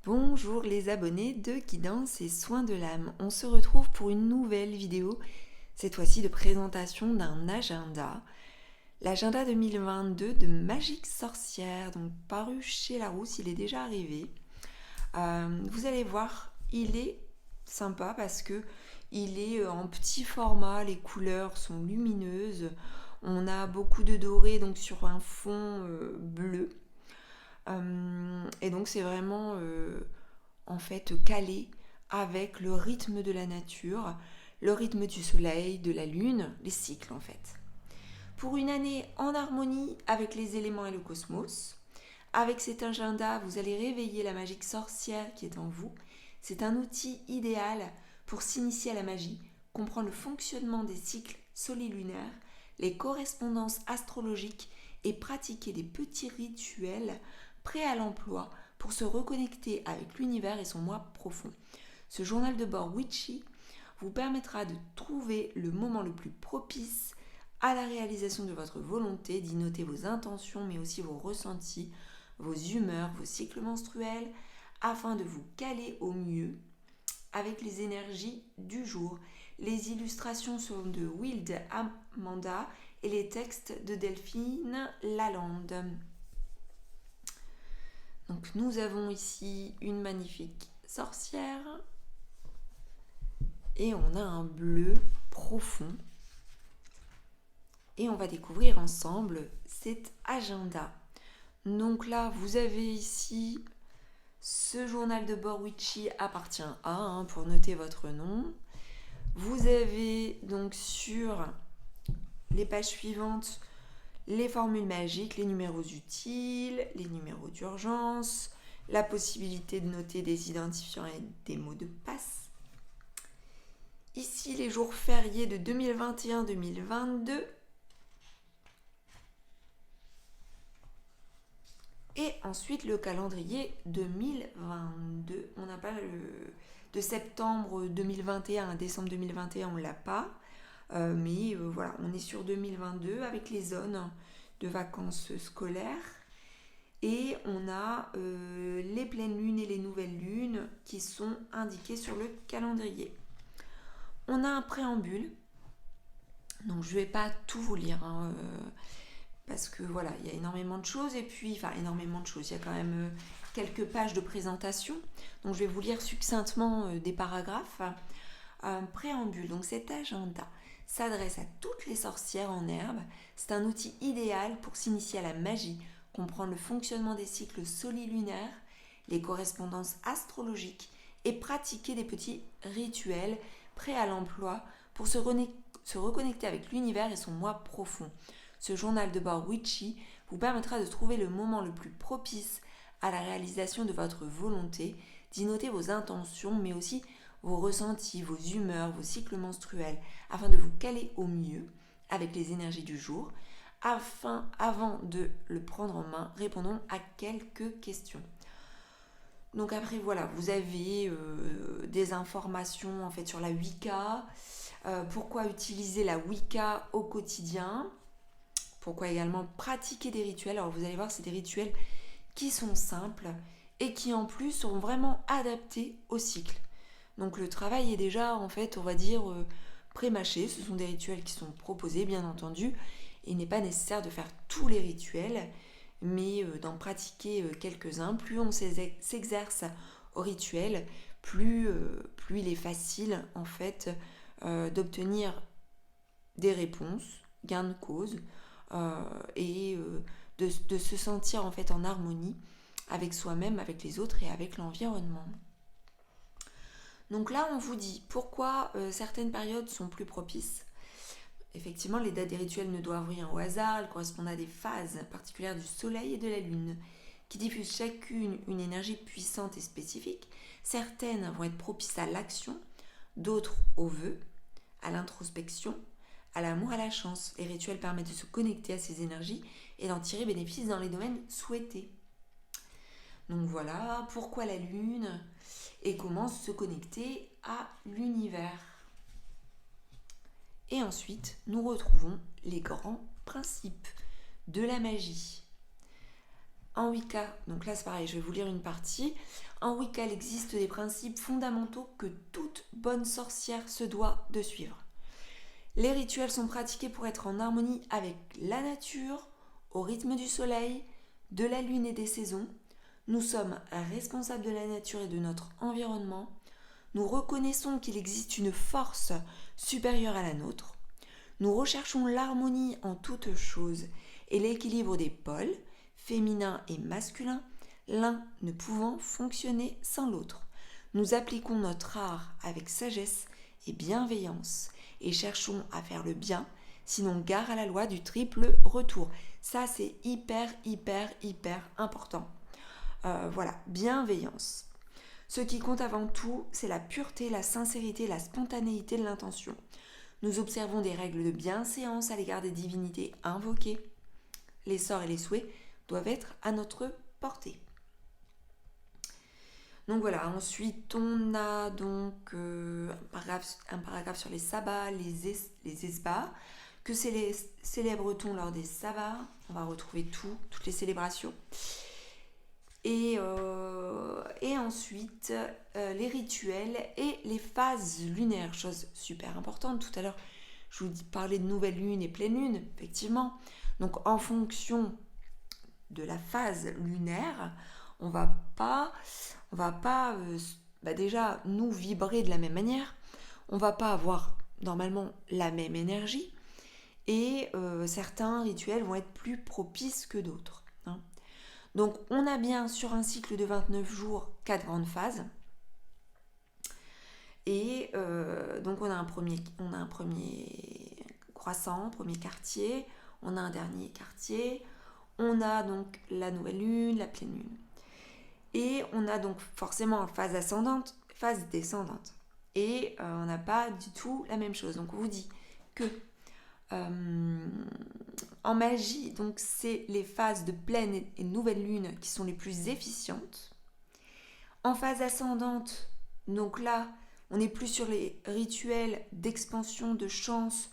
Bonjour les abonnés de Guidance et Soins de l'âme. On se retrouve pour une nouvelle vidéo, cette fois-ci de présentation d'un agenda. L'agenda 2022 de Magique Sorcière, donc paru chez Larousse, il est déjà arrivé. Vous allez voir, il est sympa parce que il est en petit format, les couleurs sont lumineuses. On a beaucoup de doré donc sur un fond bleu. Et donc c'est vraiment en fait calé avec le rythme de la nature, le rythme du soleil, de la lune, les cycles en fait. Pour une année en harmonie avec les éléments et le cosmos, avec cet agenda, vous allez réveiller la magique sorcière qui est en vous. C'est un outil idéal pour s'initier à la magie, comprendre le fonctionnement des cycles solilunaires, les correspondances astrologiques et pratiquer des petits rituels prêts à l'emploi pour se reconnecter avec l'univers et son moi profond. Ce journal de bord witchy vous permettra de trouver le moment le plus propice à la réalisation de votre volonté, d'y noter vos intentions mais aussi vos ressentis, vos humeurs, vos cycles menstruels, afin de vous caler au mieux avec les énergies du jour. Les illustrations sont de Wild Amanda et les textes de Delphine Lalande. Donc nous avons ici une magnifique sorcière et on a un bleu profond. Et on va découvrir ensemble cet agenda. Donc là, vous avez ici ce journal de bord witchy appartient à, pour noter votre nom. Vous avez donc sur les pages suivantes les formules magiques, les numéros utiles, les numéros d'urgence, la possibilité de noter des identifiants et des mots de passe. Ici, les jours fériés de 2021-2022. Et ensuite, le calendrier 2022. On n'a pas de septembre 2021 à décembre 2021, on ne l'a pas. Mais voilà, on est sur 2022 avec les zones de vacances scolaires. Et on a les pleines lunes et les nouvelles lunes qui sont indiquées sur le calendrier. On a un préambule. Donc je ne vais pas tout vous lire. Parce que voilà, il y a énormément de choses. Et puis, enfin énormément de choses. Il y a quand même quelques pages de présentation. Donc je vais vous lire succinctement des paragraphes. Un préambule. Donc cet agenda s'adresse à toutes les sorcières en herbe. C'est un outil idéal pour s'initier à la magie, comprendre le fonctionnement des cycles solilunaires, les correspondances astrologiques et pratiquer des petits rituels prêts à l'emploi pour se reconnecter avec l'univers et son moi profond. Ce journal de bord witchy vous permettra de trouver le moment le plus propice à la réalisation de votre volonté, d'y noter vos intentions, mais aussi vos ressentis, vos humeurs, vos cycles menstruels, afin de vous caler au mieux avec les énergies du jour. Avant de le prendre en main, répondons à quelques questions. Donc après voilà, vous avez des informations en fait sur la Wicca, pourquoi utiliser la Wicca au quotidien, pourquoi également pratiquer des rituels. Alors vous allez voir, c'est des rituels qui sont simples et qui en plus sont vraiment adaptés au cycle. Donc le travail est déjà, en fait, on va dire, pré-mâché. Ce sont des rituels qui sont proposés, bien entendu. Il n'est pas nécessaire de faire tous les rituels, mais d'en pratiquer quelques-uns. Plus on s'exerce au rituel, plus il est facile, en fait, d'obtenir des réponses, gain de cause, et de se sentir, en fait, en harmonie avec soi-même, avec les autres et avec l'environnement. Donc là, on vous dit pourquoi certaines périodes sont plus propices. Effectivement, les dates des rituels ne doivent rien au hasard, elles correspondent à des phases particulières du soleil et de la lune, qui diffusent chacune une énergie puissante et spécifique. Certaines vont être propices à l'action, d'autres au vœu, à l'introspection, à l'amour, à la chance. Les rituels permettent de se connecter à ces énergies et d'en tirer bénéfice dans les domaines souhaités. Donc voilà, pourquoi la lune et comment se connecter à l'univers. Et ensuite, nous retrouvons les grands principes de la magie. En Wicca, donc là c'est pareil, je vais vous lire une partie. En Wicca, il existe des principes fondamentaux que toute bonne sorcière se doit de suivre. Les rituels sont pratiqués pour être en harmonie avec la nature, au rythme du soleil, de la lune et des saisons. Nous sommes responsables de la nature et de notre environnement. Nous reconnaissons qu'il existe une force supérieure à la nôtre. Nous recherchons l'harmonie en toutes choses et l'équilibre des pôles, féminin et masculin, l'un ne pouvant fonctionner sans l'autre. Nous appliquons notre art avec sagesse et bienveillance et cherchons à faire le bien, sinon gare à la loi du triple retour. Ça, c'est hyper important. Voilà, bienveillance. Ce qui compte avant tout, c'est la pureté, la sincérité, la spontanéité de l'intention. Nous observons des règles de bienséance à l'égard des divinités invoquées. Les sorts et les souhaits doivent être à notre portée. Donc voilà, ensuite on a donc un paragraphe sur les sabbats, les esbats, que célèbre-t-on lors des sabbats. On va retrouver toutes les célébrations. Et ensuite, les rituels et les phases lunaires, chose super importante. Tout à l'heure, je vous parlais de nouvelle lune et pleine lune, effectivement. Donc, en fonction de la phase lunaire, on va pas déjà nous vibrer de la même manière. On va pas avoir normalement la même énergie. Et certains rituels vont être plus propices que d'autres. Donc, on a bien sur un cycle de 29 jours 4 grandes phases. Et donc, on a un premier croissant, premier quartier. On a un dernier quartier. On a donc la nouvelle lune, la pleine lune. Et on a donc forcément phase ascendante, phase descendante. Et on n'a pas du tout la même chose. Donc, on vous dit que en magie, donc c'est les phases de pleine et nouvelle lune qui sont les plus efficientes. En phase ascendante, donc là, on est plus sur les rituels d'expansion, de chance,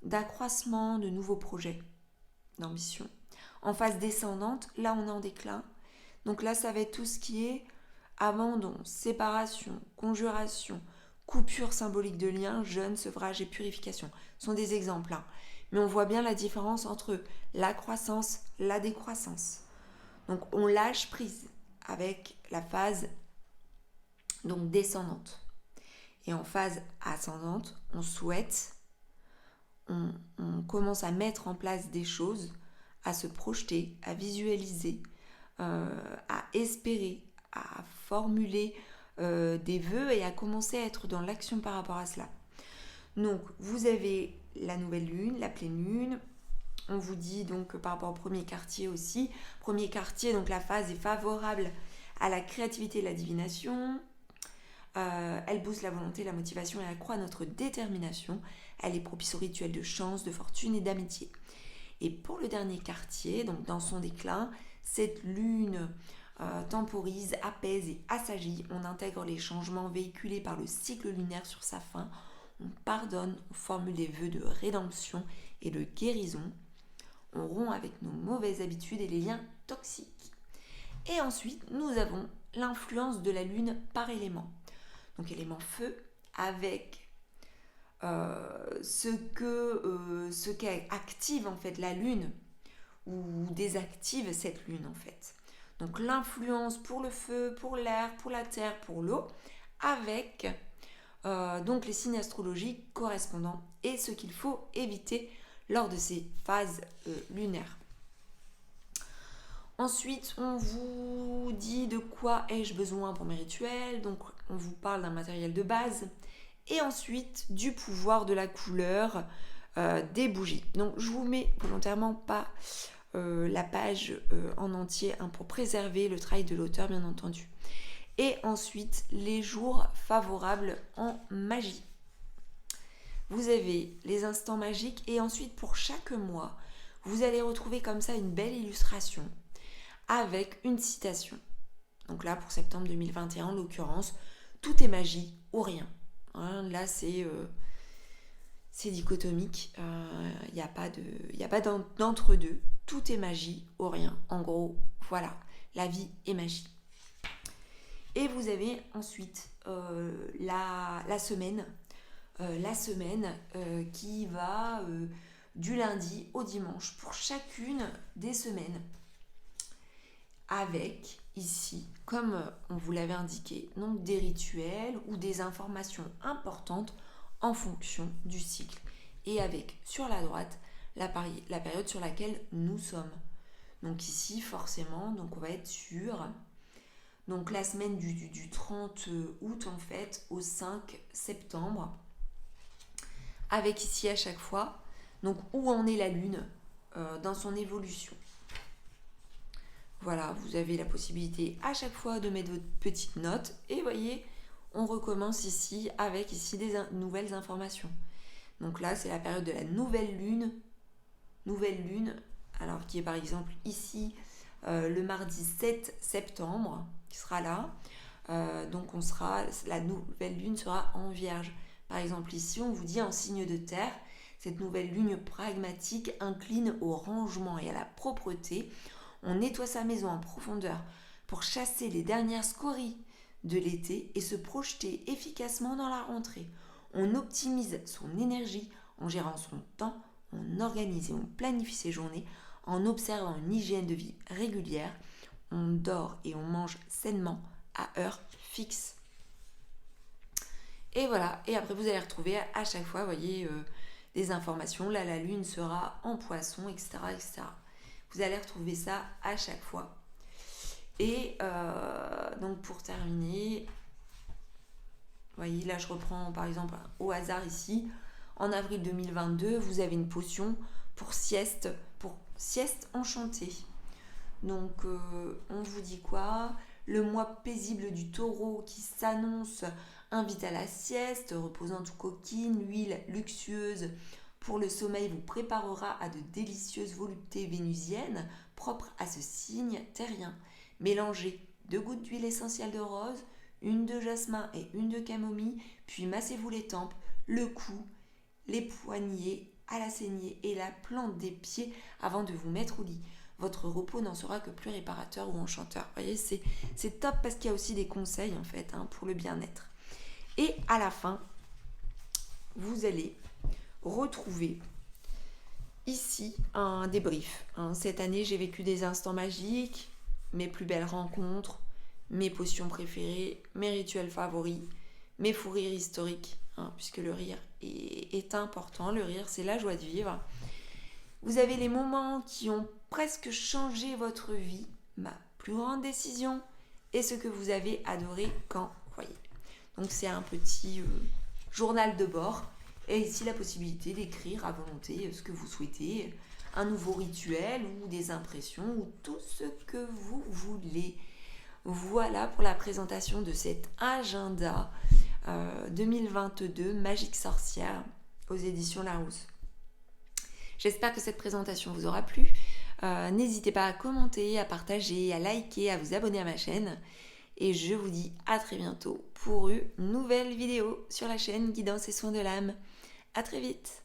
d'accroissement, de nouveaux projets, d'ambition. En phase descendante, là, on est en déclin. Donc là, ça va être tout ce qui est abandon, séparation, conjuration, coupure symbolique de liens, jeûne, sevrage et purification. Ce sont des exemples, hein. Mais on voit bien la différence entre la croissance, la décroissance. Donc on lâche prise avec la phase donc descendante. Et en phase ascendante, on souhaite, on commence à mettre en place des choses, à se projeter, à visualiser, à espérer, à formuler des vœux et à commencer à être dans l'action par rapport à cela. Donc vous avez la nouvelle lune, la pleine lune. On vous dit donc par rapport au premier quartier aussi. Premier quartier, donc la phase est favorable à la créativité et la divination. Elle booste la volonté, la motivation et accroît notre détermination. Elle est propice aux rituels de chance, de fortune et d'amitié. Et pour le dernier quartier, donc dans son déclin, cette lune temporise, apaise et assagit. On intègre les changements véhiculés par le cycle lunaire sur sa fin. On pardonne, on formule des vœux de rédemption et de guérison. On rompt avec nos mauvaises habitudes et les liens toxiques. Et ensuite, nous avons l'influence de la lune par élément. Donc élément feu avec ce qu'active en fait la lune ou désactive cette lune en fait. Donc l'influence pour le feu, pour l'air, pour la terre, pour l'eau, avec donc les signes astrologiques correspondants et ce qu'il faut éviter lors de ces phases lunaires. Ensuite, on vous dit de quoi ai-je besoin pour mes rituels. Donc, on vous parle d'un matériel de base. Et ensuite, du pouvoir de la couleur des bougies. Donc, je vous mets volontairement pas la page en entier pour préserver le travail de l'auteur, bien entendu. Et ensuite, les jours favorables en magie. Vous avez les instants magiques et ensuite, pour chaque mois, vous allez retrouver comme ça une belle illustration avec une citation. Donc là, pour septembre 2021, en l'occurrence, tout est magie ou rien. Hein, là, c'est dichotomique. Il n'y a pas d'entre-deux. Tout est magie ou rien. En gros, voilà. la vie est magie. Et vous avez ensuite la semaine qui va du lundi au dimanche pour chacune des semaines, avec ici, comme on vous l'avait indiqué, donc des rituels ou des informations importantes en fonction du cycle, et avec sur la droite la période sur laquelle nous sommes. Donc ici forcément, donc on va être sur donc la semaine du 30 août en fait au 5 septembre, avec ici à chaque fois donc où en est la lune dans son évolution. Voilà, vous avez la possibilité à chaque fois de mettre votre petite note, et voyez, on recommence ici avec ici des nouvelles informations. Donc là, c'est la période de la nouvelle lune, alors qui est par exemple ici le mardi 7 septembre, qui sera là. Donc la nouvelle lune sera en Vierge. Par exemple ici, on vous dit en signe de terre, cette nouvelle lune pragmatique incline au rangement et à la propreté. On nettoie sa maison en profondeur pour chasser les dernières scories de l'été et se projeter efficacement dans la rentrée. On optimise son énergie en gérant son temps, on organise et on planifie ses journées en observant une hygiène de vie régulière. On dort et on mange sainement à heure fixe. Et voilà, et après vous allez retrouver à chaque fois, vous voyez, des informations. Là, la lune sera en poisson, etc., etc. Vous allez retrouver ça à chaque fois. Et donc pour terminer, vous voyez, là je reprends par exemple au hasard ici. En avril 2022, vous avez une potion pour sieste enchantée. Donc on vous dit quoi ? Le mois paisible du taureau qui s'annonce invite à la sieste, reposante ou coquine, l'huile luxueuse pour le sommeil vous préparera à de délicieuses voluptés vénusiennes propres à ce signe terrien. Mélangez 2 gouttes d'huile essentielle de rose, une de jasmin et une de camomille, puis massez-vous les tempes, le cou, les poignets à la saignée et la plante des pieds avant de vous mettre au lit. Votre repos n'en sera que plus réparateur ou enchanteur. Vous voyez, c'est top parce qu'il y a aussi des conseils en fait pour le bien-être. Et à la fin, vous allez retrouver ici un débrief. Cette année, j'ai vécu des instants magiques, mes plus belles rencontres, mes potions préférées, mes rituels favoris, mes fous rires historiques, puisque le rire est important. Le rire, c'est la joie de vivre. Vous avez les moments qui ont presque changé votre vie, ma plus grande décision, et ce que vous avez adoré quand, voyez. Donc c'est un petit journal de bord, et ici la possibilité d'écrire à volonté ce que vous souhaitez, un nouveau rituel ou des impressions ou tout ce que vous voulez. Voilà pour la présentation de cet agenda 2022 Magique Sorcière aux éditions Larousse. J'espère que cette présentation vous aura plu. N'hésitez pas à commenter, à partager, à liker, à vous abonner à ma chaîne. Et je vous dis à très bientôt pour une nouvelle vidéo sur la chaîne Guidance et Soins de l'âme. À très vite.